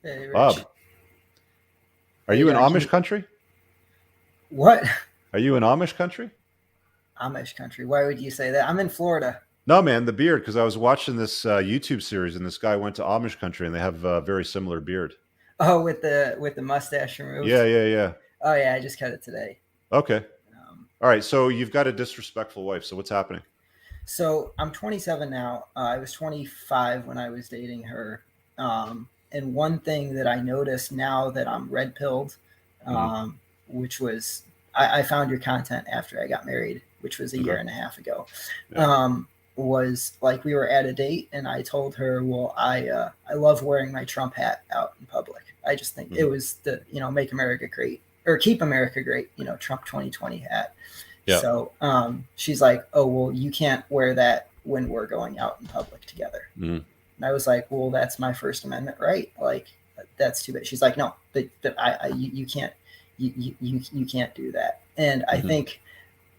Hey, Bob, Rich. are How you you in doing? Amish country? What? Are you in Amish country? Amish country. Why would you say that? I'm in Florida. No, man, the beard, because I was watching this YouTube series and this guy went to Amish country and they have a very similar beard. Oh, with the mustache Yeah, removed. yeah, yeah. Oh yeah, I just cut it today. Okay. Um, All right. So you've got a disrespectful wife. So what's happening? so I'm 27 now. I was 25 when I was dating her. And one thing that I noticed now that I'm red pilled, Hmm. which was I found your content after I got married, which was a year Okay. and a half ago. Yeah. Um, was like we were at a date and I told her, well, I love wearing my Trump hat out in public. I just think it Hmm. was the make America great or keep America great, Trump 2020 hat. Yeah. So she's like, oh, well, you can't wear that when we're going out in public together. Hmm. And I was like, well, that's my First Amendment right. Like, that's too bad. She's like, no, you can't, you can't do that. And I Hmm. think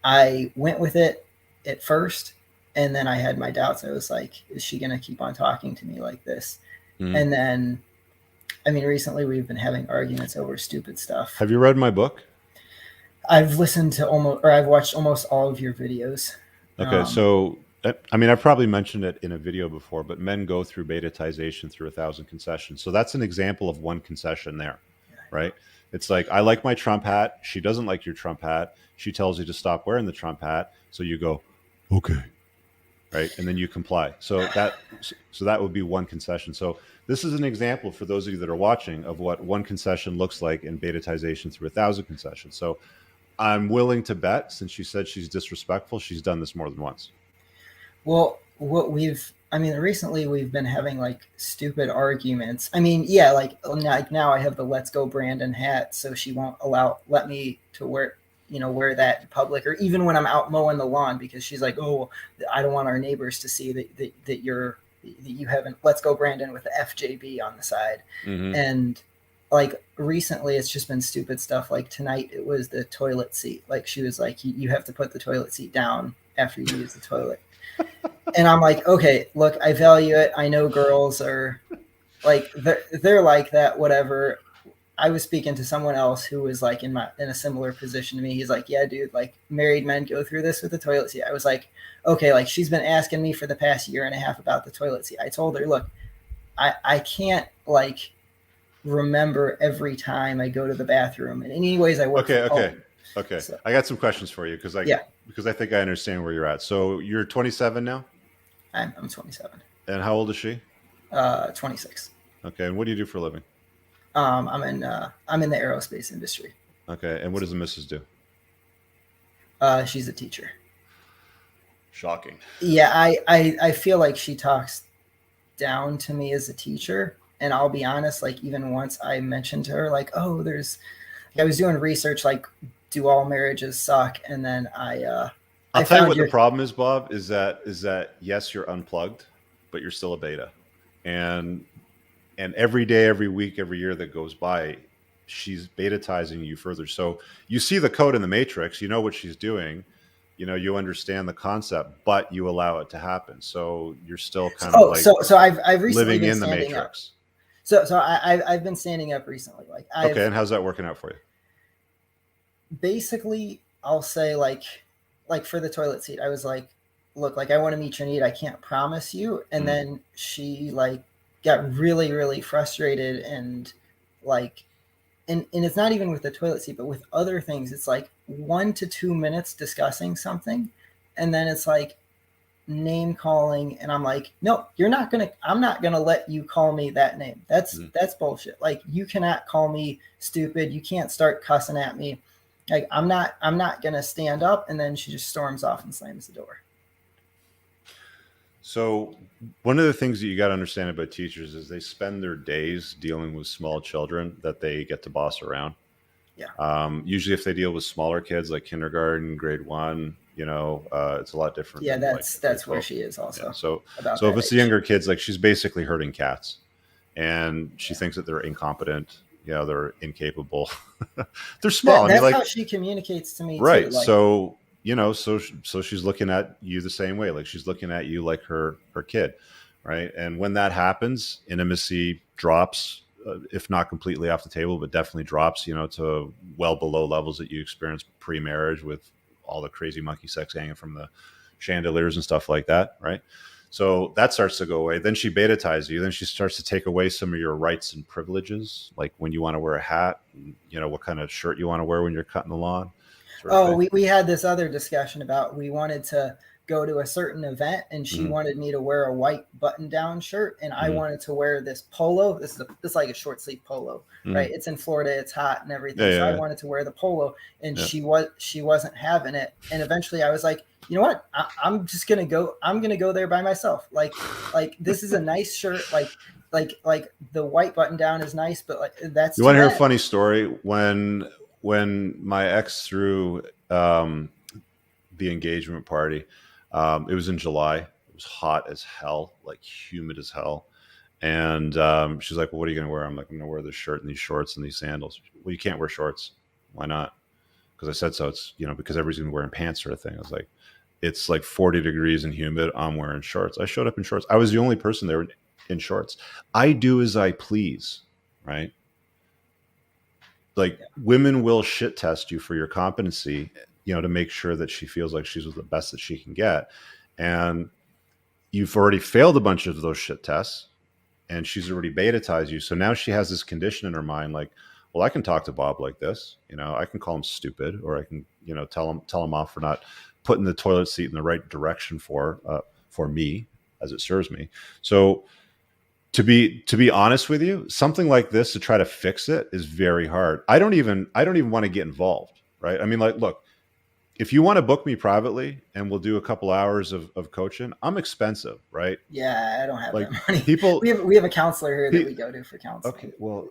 I went with it at first, and then I had my doubts. I was like, is she going to keep on talking to me like this? Hmm. And then, I mean, recently we've been having arguments over stupid stuff. Have you read my book? I've listened to almost, or I've watched almost all of your videos. Okay. Um, So, I mean, I've probably mentioned it in a video before, but men go through betatization through 1,000 concessions. So that's an example of one concession there, right? It's like, I like my Trump hat. She doesn't like your Trump hat. She tells you to stop wearing the Trump hat. So you go, okay, right? And then you comply. So that would be one concession. So this is an example for those of you that are watching of what one concession looks like in betatization through 1,000 concessions. So I'm willing to bet, since she said she's disrespectful, she's done this more than once. Well, I mean, recently we've been having like stupid arguments. I mean, yeah, like now I have the Let's Go Brandon hat, so she won't let me to wear that in public, or even when I'm out mowing the lawn, because she's like, oh, I don't want our neighbors to see that you haven't Let's Go Brandon with the FJB on the side. Hmm. And like recently it's just been stupid stuff. Like tonight it was the toilet seat. Like she was like, you have to put the toilet seat down after you use the toilet. And I'm like, okay, look, I value it. I know girls are like they're like that, whatever. I was speaking to someone else who was like in a similar position to me. He's like, yeah, dude, like married men go through this with the toilet seat. I was like, okay, like she's been asking me for the past year and a half about the toilet seat. I told her, look, I can't like remember every time I go to the bathroom. And anyways, I work Okay, from okay, home. okay. So I got some questions for you yeah, because I think I understand where you're at. So you're 27 now, I'm 27, and how old is she? 26. Okay, and what do you do for a living? I'm in the aerospace industry. Okay, and what So does the missus do? she's a teacher. Shocking. Yeah, I feel like she talks down to me as a teacher. And I'll be honest, like even once I mentioned to her, like, oh, I was doing research, like, do all marriages suck? And then I'll I tell you found what the your, problem is, Bob. Is that yes, you're unplugged, but you're still a beta, and every day, every week, every year that goes by, she's betatizing you further. So you see the code in the matrix, you know what she's doing, you understand the concept, but you allow it to happen. So you're still kind of oh, like so I've recently living been in the standing up. matrix. So I've been standing up recently. Like Okay, I've and how's that working out for you? basically, I'll say like for the toilet seat, I was like, look, like I want to meet your need. I can't promise you. And Mm. then she like got really, really frustrated and like and it's not even with the toilet seat, but with other things. It's like 1 to 2 minutes discussing something, and then it's like name calling, and I'm like, no, I'm not gonna let you call me that name. Mm. That's bullshit. Like you cannot call me stupid. You can't start cussing at me. Like I'm not gonna stand up. And then she just storms off and slams the door. So one of the things that you got to understand about teachers is they spend their days dealing with small children that they get to boss around. Yeah. Usually, if they deal with smaller kids like kindergarten, grade one, it's a lot different Yeah, than like grade that's where 12. she is Yeah. also, So, about so if that it's the age. younger kids, like she's basically herding cats, and she Yeah. thinks that they're incompetent. They're incapable. They're small. I mean, That's like, how she communicates to me too. right. Like, So she's looking at you the same way. Like she's looking at you like her kid, right? And when that happens, intimacy drops. if not completely off the table, but definitely drops, to well below levels that you experienced pre-marriage with all the crazy monkey sex hanging from the chandeliers and stuff like that, right? So that starts to go away. Then she beta ties you. Then she starts to take away some of your rights and privileges, like when you want to wear a hat, what kind of shirt you want to wear when you're cutting the lawn, sort of Oh, thing. we had this other discussion about we wanted to go to a certain event and she Mm-hmm. wanted me to wear a white button down shirt and I Mm-hmm. wanted to wear this polo. This is like a short sleeve polo, Mm-hmm. right? It's in Florida, it's hot and Yeah, everything. So I yeah, wanted to wear the polo and yeah. she wasn't having it. And eventually I was like, you know what? I'm just gonna go. I'm gonna go there by myself. Like this is a nice shirt. Like the white button down is nice, but like that's You too want to hear a bad. funny story? When my ex threw the engagement party, it was in July. It was hot as hell, like humid as hell. And she's like, "Well, what are you going to wear?" I'm like, "I'm going to wear this shirt and these shorts and these sandals." "Well, you can't wear shorts." "Why not?" "Because I said so." "It's because everybody's going to be wearing pants," sort of thing. I was like, "It's like 40 degrees and humid. I'm wearing shorts." I showed up in shorts. I was the only person there in shorts. I do as I please, right? Like women will shit test you for your competency, to make sure that she feels like she's the best that she can get. And you've already failed a bunch of those shit tests and she's already betatized you. So now she has this condition in her mind, like, well, I can talk to Bob like this, I can call him stupid, or I can, tell him off for not putting the toilet seat in the right direction for me as it serves me. So to be honest with you, something like this to try to fix it is very hard. I don't even want to get involved, right? I mean, like, look, if you want to book me privately and we'll do a couple hours of coaching, I'm expensive, right? Yeah, I don't have Like that money. We people, have a counselor here that we go to for okay, counseling. well,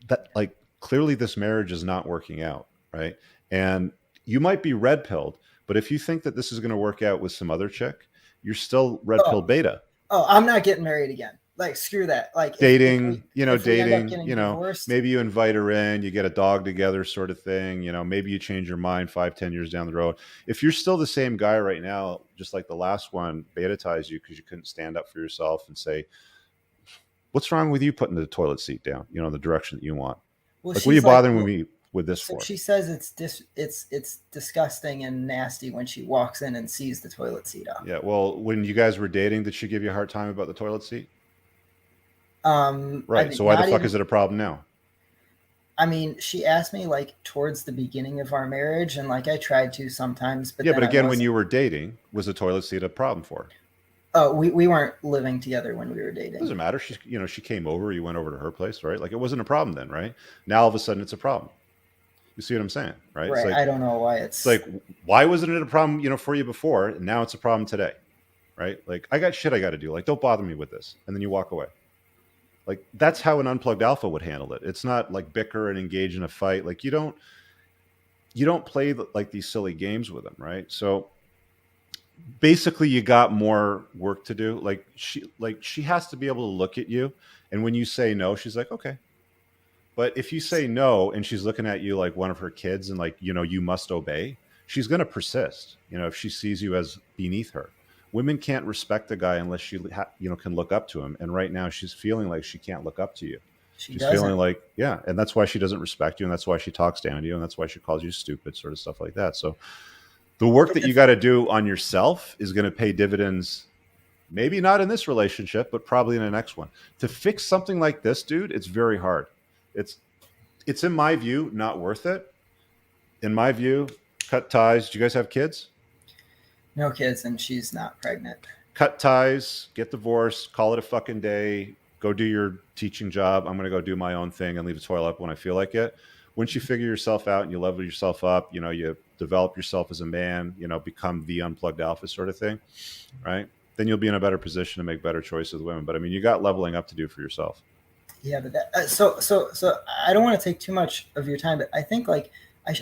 that, like, clearly this marriage is not working out, right? And you might be red pilled, but if you think that this is going to work out with some other chick, you're still red pill Oh, beta. oh, I'm not getting married again. Like screw that. Like Dating, if we end up dating, getting divorced, maybe you invite her in, you get a dog together, sort of thing. Maybe you change your mind 5, 10 years down the road. If you're still the same guy right now, just like the last one, beta-ties you because you couldn't stand up for yourself and say, what's wrong with you putting the toilet seat down, the direction that you want? well, Like, what are you she's like, bothering with well, me with this so for? she says it's disgusting and nasty when she walks in and sees the toilet seat up. Yeah, well, when you guys were dating, did she give you a hard time about the toilet seat? I Right. mean, So why the not fuck even. is it a problem now? I mean, she asked me like towards the beginning of our marriage, and like I tried to sometimes, but Yeah, then but I again, when wasn't. you were dating, was the toilet seat a problem for her? Oh, we weren't living together when we were dating. Doesn't matter. She came over. You went over to her place, right? Like, it wasn't a problem then, right? Now all of a sudden it's a problem. You see what I'm saying, right? It's Right. like I don't know why it's it's. like why wasn't it a problem, for you before, and now it's a problem today, right? Like, I got shit I got to do. Like, don't bother me with this, and then you walk away. Like, that's how an unplugged alpha would handle it. It's not like bicker and engage in a fight. Like, you don't play like these silly games with them, right? So basically you got more work to do. Like she has to be able to look at you, and when you say no, she's like, okay. But if you say no and she's looking at you like one of her kids and like, you must obey, she's going to persist, if she sees you as beneath her. Women can't respect a guy unless she can look up to him, and right now she's feeling like she can't look up to you. She She's feeling doesn't. like, yeah, and that's why she doesn't respect you, and that's why she talks down to you, and that's why she calls you stupid, sort of stuff like that. So the work But that you got to do on yourself is going to pay dividends. Maybe not in this relationship, but probably in the next one. To fix something like this, dude, it's very hard. It's it's in my view not worth it. In my view, cut ties. Do you guys have kids? No kids, and she's not pregnant. Cut ties, get divorced, call it a fucking day, go do your teaching job. I'm going to go do my own thing and leave the toilet up when I feel like it. Once you figure yourself out and you level yourself up, you develop yourself as a man, become the unplugged alpha sort of thing, right? Then you'll be in a better position to make better choices with women. But I mean, you got leveling up to do for yourself. Yeah, but so I don't want to take too much of your time, but I think like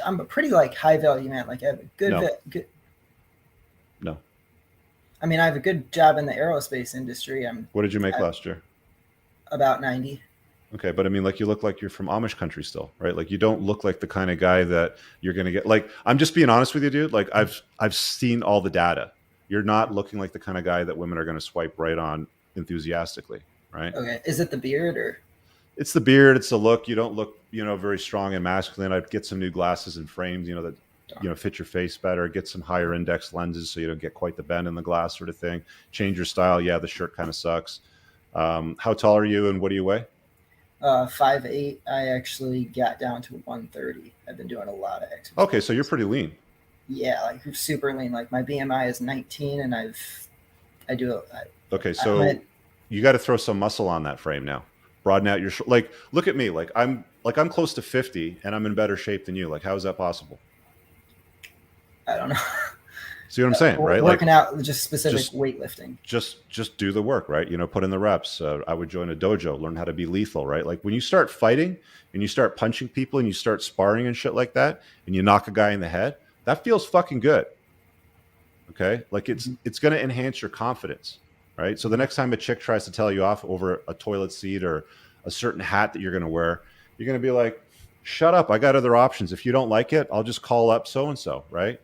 I'm a pretty like high value man. Like I have a No, good. no. I mean, I have a good job in the aerospace industry. What did you make I'm last year? about 90. Okay, but I mean, like, you look like you're from Amish country still, right? Like, you don't look like the kind of guy that you're gonna get. Like, I'm just being honest with you, dude. Like, I've seen all the data. You're not looking like the kind of guy that women are gonna swipe right on enthusiastically, right? Okay, is it the beard or? It's the beard, it's the look. You don't look, very strong and masculine. I'd get some new glasses and frames, that fit your face better. Get some higher index lenses so you don't get quite the bend in the glass, sort of thing. Change your style. Yeah, the shirt kind of sucks. How tall are you and what do you weigh? 5'8". I actually got down to 130. I've been doing a lot of exercise. Okay, so you're pretty lean. Yeah, like super lean. Like my BMI is 19, and I do. Okay, so you got to throw some muscle on that frame now. Broaden out your like. Look at me. Like I'm close to 50, and I'm in better shape than you. Like, how is that possible? I don't know. See what I'm saying, right? Working out, just specific weightlifting. Just do the work, right? Put in the reps. I would join a dojo, learn how to be lethal, right? Like when you start fighting and you start punching people and you start sparring and shit like that, and you knock a guy in the head, that feels fucking good. Okay, like it's going to enhance your confidence, right? So the next time a chick tries to tell you off over a toilet seat or a certain hat that you're going to wear, you're going to be like, "Shut up! I got other options. If you don't like it, I'll just call up so and so." Right?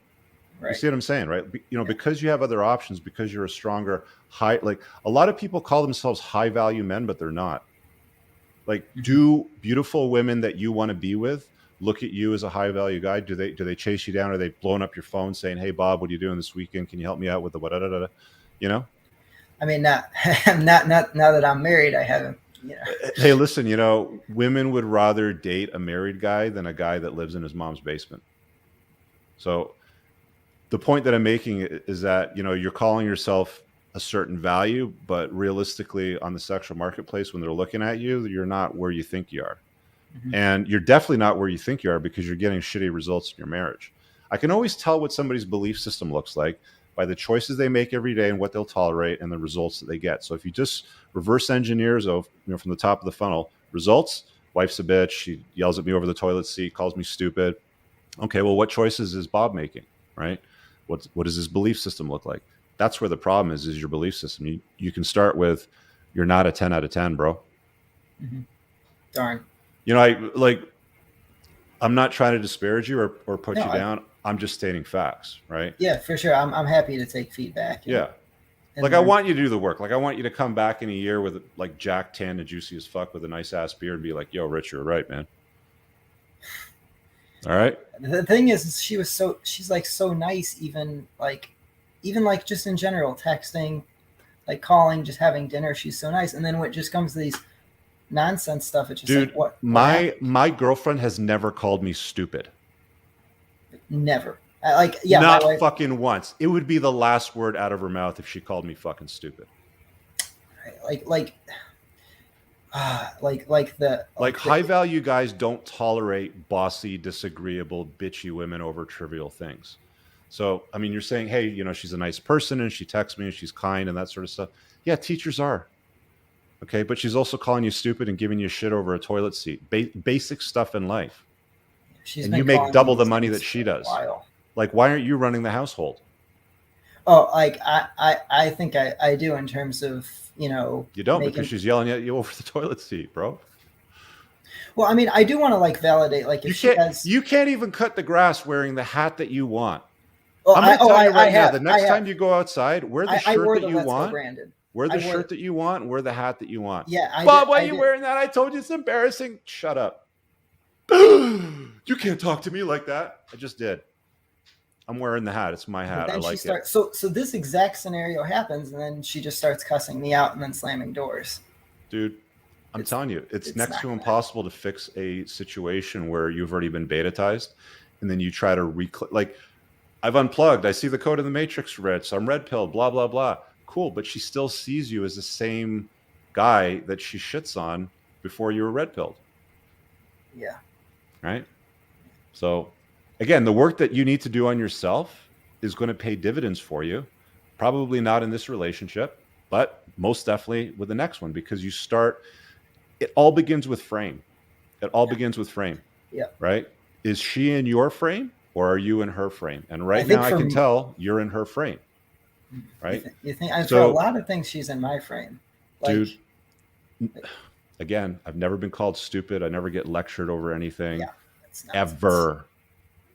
You see what I'm saying, right? Because you have other options, because you're a stronger like a lot of people call themselves high value men, but they're not. Like, do beautiful women that you want to be with look at you as a high value guy? Do they chase you down? Are they blowing up your phone saying, "Hey Bob, what are you doing this weekend? Can you help me out with the what?" I mean, not now that I'm married, I haven't. Hey, listen, women would rather date a married guy than a guy that lives in his mom's basement. So the point that I'm making is that, you're calling yourself a certain value, but realistically on the sexual marketplace, when they're looking at you, you're not where you think you are. Mm-hmm. And you're definitely not where you think you are because you're getting shitty results in your marriage. I can always tell what somebody's belief system looks like by the choices they make every day and what they'll tolerate and the results that they get. So if you just reverse engineers from the top of the funnel, results, wife's a bitch, she yells at me over the toilet seat, calls me stupid. Okay, well, what choices is Bob making, right? What does his belief system look like? That's where the problem is your belief system. You can start with, you're not a 10 out of 10, bro. Mm-hmm. Darn. I'm not trying to disparage you or put you down. I'm just stating facts, right? Yeah, for sure. I'm happy to take feedback. Yeah. Like, I want you to do the work. Like, I want you to come back in a year with like Jack tan and juicy as fuck with a nice ass beard and be like, "Yo, Rich, you're right, man." All right. The thing is, she's like so nice, even like just in general, texting, like calling, just having dinner. She's so nice. And then when it just comes to these nonsense stuff, it's just dude, like, what my girlfriend has never called me stupid. Never. Not fucking once. It would be the last word out of her mouth if she called me fucking stupid. Like high value guys don't tolerate bossy, disagreeable, bitchy women over trivial things. So, I mean, you're saying, hey, she's a nice person and she texts me and she's kind and that sort of stuff. Yeah, teachers are. Okay, but she's also calling you stupid and giving you shit over a toilet seat. Basic stuff in life. And you make double the money that she does. Like, why aren't you running the household? Oh, like I think I do in terms of, You don't, because she's yelling at you over the toilet seat, bro. Well, I mean, I do want to like validate, like if you can't even cut the grass wearing the hat that you want. I'm going to tell you right now, the next time you go outside, wear the shirt that you want. Wear the shirt that you want and wear the hat that you want. Yeah, Bob, why are you wearing that? I told you it's embarrassing. Shut up. You can't talk to me like that. I just did. I'm wearing the hat. It's my hat. I like it. So this exact scenario happens, and then she just starts cussing me out and then slamming doors. Dude, I'm telling you, it's next to impossible to fix a situation where you've already been betatized, and then you try to like, I've unplugged. I see the code of the Matrix red, so I'm red pilled, blah, blah, blah. Cool, but she still sees you as the same guy that she shits on before you were red pilled. Yeah. Right? So, again, the work that you need to do on yourself is going to pay dividends for you. Probably not in this relationship, but most definitely with the next one, because it all begins with frame. It all begins with frame. Yeah. Right? Is she in your frame or are you in her frame? And right now I can tell you're in her frame. Right? You think for a lot of things she's in my frame. Dude, again, I've never been called stupid. I never get lectured over anything. Yeah, ever.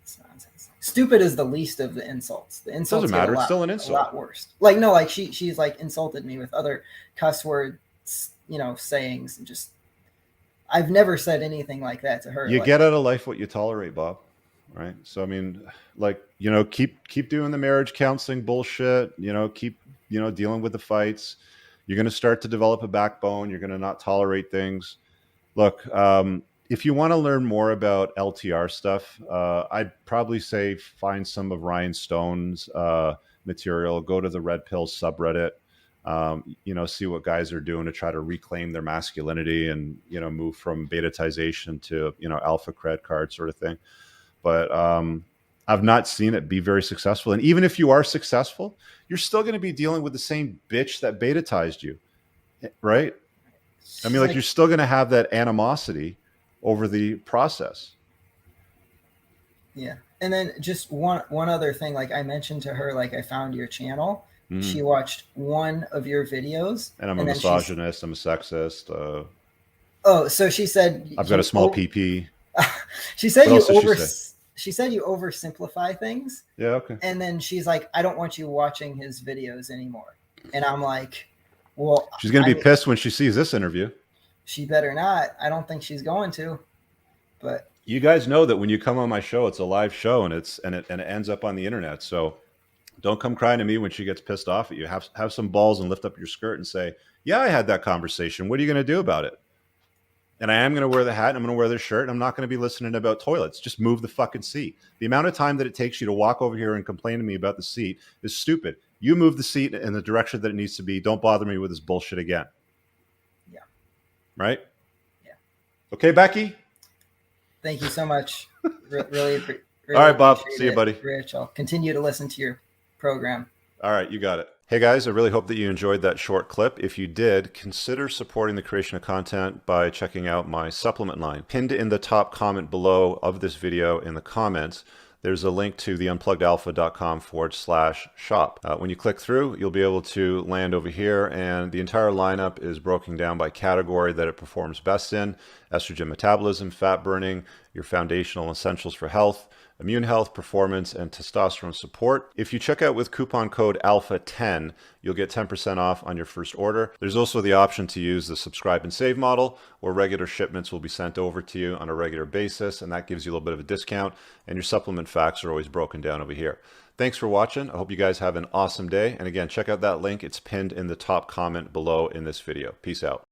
It's nonsense. Stupid is the least of the insults. The insults doesn't matter. It's still an insult. A lot worse. Like, no, like she's like insulted me with other cuss words, sayings, and just I've never said anything like that to her. You Like, get out of life what you tolerate, Bob. Right. So I mean, like, you know, keep doing the marriage counseling bullshit. You know, keep, you know, dealing with the fights. You're going to start to develop a backbone. You're going to not tolerate things. Look, if you want to learn more about LTR stuff, I'd probably say find some of Ryan Stone's material. Go to the Red Pill subreddit. You know, see what guys are doing to try to reclaim their masculinity and, you know, move from betatization to, you know, alpha cred card sort of thing. But I've not seen it be very successful. And even if you are successful, you're still going to be dealing with the same bitch that betatized you, right? I mean, she's like, like, you're still going to have that animosity over the process. yeah. And then just one other thing, like I mentioned to her, like I found your channel. She Mm. watched one of your videos, And I'm a and then she's misogynist. I'm a sexist. oh, so she said I've got a you small PP. she said What you else did she say? she said you oversimplify things, Yeah, okay. and then she's like, I don't want you watching his videos anymore. And I'm like, well, She's going I to be mean, pissed when she sees this interview. she better not. I don't think she's going to, but You guys know that when you come on my show, it's a live show, and it ends up on the internet. So don't come crying to me when she gets pissed off at you. Have some balls and lift up your skirt and say, "Yeah, I had that conversation. What are you going to do about it?" And I am going to wear the hat, and I'm going to wear the shirt, and I'm not going to be listening about toilets. Just move the fucking seat. The amount of time that it takes you to walk over here and complain to me about the seat is stupid. You move the seat in the direction that it needs to be. Don't bother me with this bullshit again. yeah. Right? Yeah. Okay, Becky? Thank you so much. Really, really All right, Bob. appreciate See you, it, buddy. Rich. I'll continue to listen to your program. All right, you got it. Hey guys, I really hope that you enjoyed that short clip. If you did, consider supporting the creation of content by checking out my supplement line. Pinned in the top comment below of this video in the comments, there's a link to the unpluggedalpha.com/shop. When you click through, you'll be able to land over here, and the entire lineup is broken down by category that it performs best in: estrogen metabolism, fat burning, your foundational essentials for health, immune health, performance, and testosterone support. If you check out with coupon code ALPHA10, you'll get 10% off on your first order. There's also the option to use the subscribe and save model, where regular shipments will be sent over to you on a regular basis, and that gives you a little bit of a discount, and your supplement facts are always broken down over here. Thanks for watching. I hope you guys have an awesome day. And again, check out that link. It's pinned in the top comment below in this video. Peace out.